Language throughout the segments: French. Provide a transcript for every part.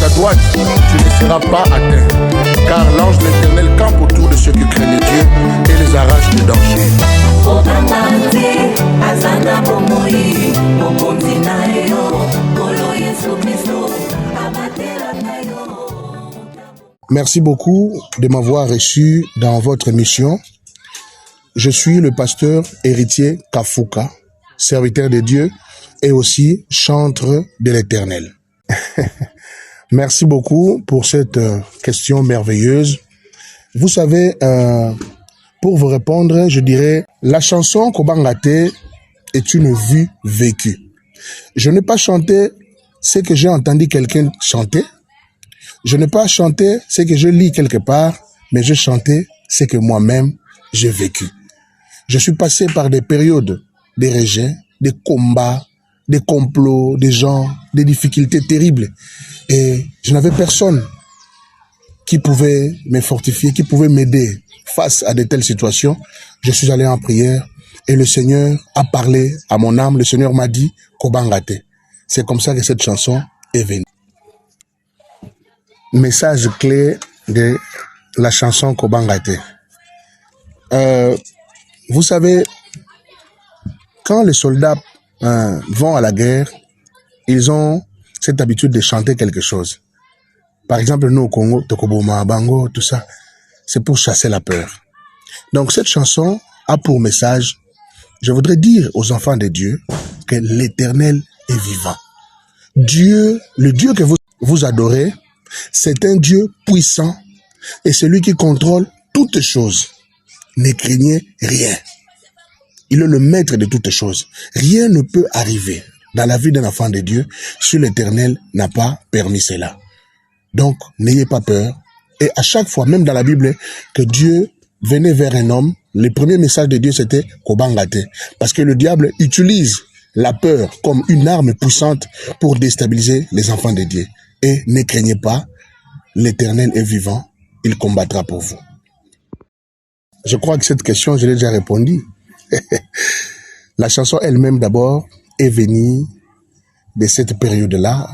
ta droite, tu ne seras pas atteint. Car l'ange de l'Éternel campe autour de ceux qui craignent Dieu et les arrache du danger. Merci beaucoup de m'avoir reçu dans votre émission. Je suis le pasteur héritier Kafuka, serviteur de Dieu et aussi chantre de l'Éternel. Merci beaucoup pour cette question merveilleuse. Vous savez, pour vous répondre, je dirais, la chanson Kobangate est une vue vécue. Je n'ai pas chanté ce que j'ai entendu quelqu'un chanter. Je n'ai pas chanté ce que je lis quelque part, mais je chantais ce que moi-même j'ai vécu. Je suis passé par des périodes de rejet, des combats, des complots, des gens, des difficultés terribles. Et je n'avais personne qui pouvait me fortifier, qui pouvait m'aider face à de telles situations. Je suis allé en prière et le Seigneur a parlé à mon âme. Le Seigneur m'a dit Kobangate. C'est comme ça que cette chanson est venue. Message clé de la chanson Kobangate. Vous savez, quand les soldats vont à la guerre, ils ont cette habitude de chanter quelque chose. Par exemple, nous au Congo, Tokoboma, Bango, tout ça, c'est pour chasser la peur. Donc cette chanson a pour message, je voudrais dire aux enfants de Dieu que l'Éternel est vivant. Dieu, le Dieu que vous adorez, c'est un Dieu puissant et celui qui contrôle toutes choses. Ne craignez rien. Il est le maître de toutes choses. Rien ne peut arriver dans la vie d'un enfant de Dieu si l'Éternel n'a pas permis cela. Donc, n'ayez pas peur. Et à chaque fois, même dans la Bible, que Dieu venait vers un homme, le premier message de Dieu, c'était Kobangate. Parce que le diable utilise la peur comme une arme puissante pour déstabiliser les enfants de Dieu. Et ne craignez pas, l'Éternel est vivant, il combattra pour vous. Je crois que cette question, je l'ai déjà répondu. La chanson elle-même d'abord est venue de cette période-là,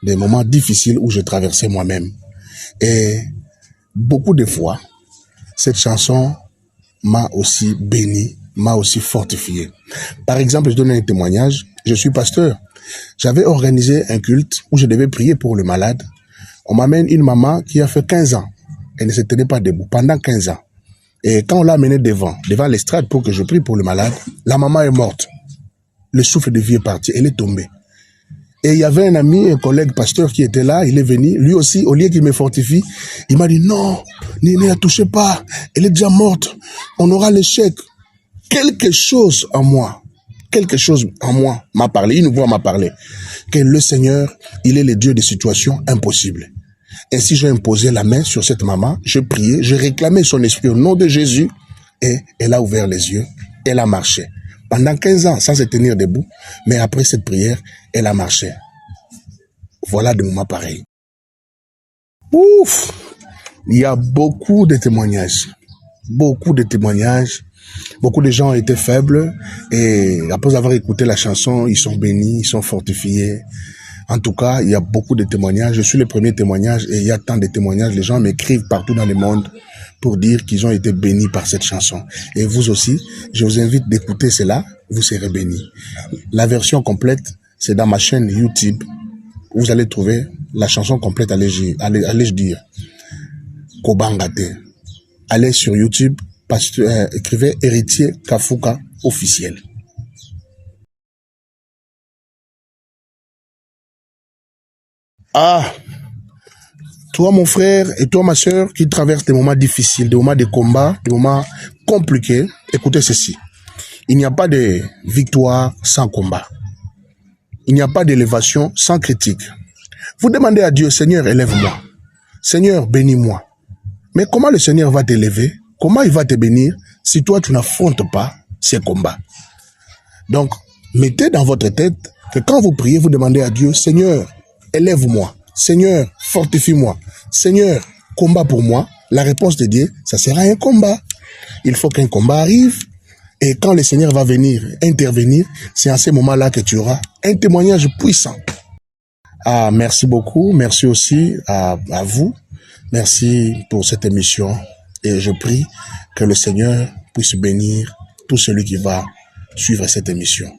des moments difficiles où je traversais moi-même. Et beaucoup de fois, cette chanson m'a aussi béni, m'a aussi fortifié. Par exemple, je donne un témoignage, je suis pasteur. J'avais organisé un culte où je devais prier pour le malade. On m'amène une maman qui a fait 15 ans. Elle ne se tenait pas debout pendant 15 ans. Et quand on l'a amenée devant l'estrade pour que je prie pour le malade, la maman est morte. Le souffle de vie est parti, elle est tombée. Et il y avait un ami, un collègue pasteur qui était là, il est venu, lui aussi, au lieu qu'il me fortifie, il m'a dit non, ne la touchez pas, elle est déjà morte, on aura l'échec. Quelque chose en moi m'a parlé, une voix m'a parlé, que le Seigneur, il est le Dieu des situations impossibles. Ainsi, j'ai imposé la main sur cette maman, je priais, je réclamais son esprit au nom de Jésus, et elle a ouvert les yeux, elle a marché. Pendant 15 ans, sans se tenir debout, mais après cette prière, elle a marché. Voilà des moments pareils. Ouf! Il y a beaucoup de témoignages. Beaucoup de témoignages. Beaucoup de gens étaient faibles et après avoir écouté la chanson, ils sont bénis, ils sont fortifiés. En tout cas, il y a beaucoup de témoignages. Je suis le premier témoignage et il y a tant de témoignages. Les gens m'écrivent partout dans le monde pour dire qu'ils ont été bénis par cette chanson. Et vous aussi, je vous invite d'écouter cela, vous serez bénis. La version complète, c'est dans ma chaîne YouTube. Vous allez trouver la chanson complète, allez-je dire, Kobangate. Allez sur YouTube, écrivez Héritier Kafuka officiel. Ah, toi mon frère et toi ma soeur qui traversent des moments difficiles, des moments de combat, des moments compliqués, écoutez ceci. Il n'y a pas de victoire sans combat. Il n'y a pas d'élévation sans critique. Vous demandez à Dieu, Seigneur, élève-moi. Seigneur, bénis-moi. Mais comment le Seigneur va t'élever? Comment il va te bénir si toi tu n'affrontes pas ces combats? Donc, mettez dans votre tête que quand vous priez, vous demandez à Dieu, Seigneur, élève-moi. Seigneur, fortifie-moi. Seigneur, combat pour moi. La réponse de Dieu, ça sera un combat. Il faut qu'un combat arrive. Et quand le Seigneur va venir intervenir, c'est à ce moment-là que tu auras un témoignage puissant. Ah, merci beaucoup. Merci aussi à vous. Merci pour cette émission. Et je prie que le Seigneur puisse bénir tout celui qui va suivre cette émission.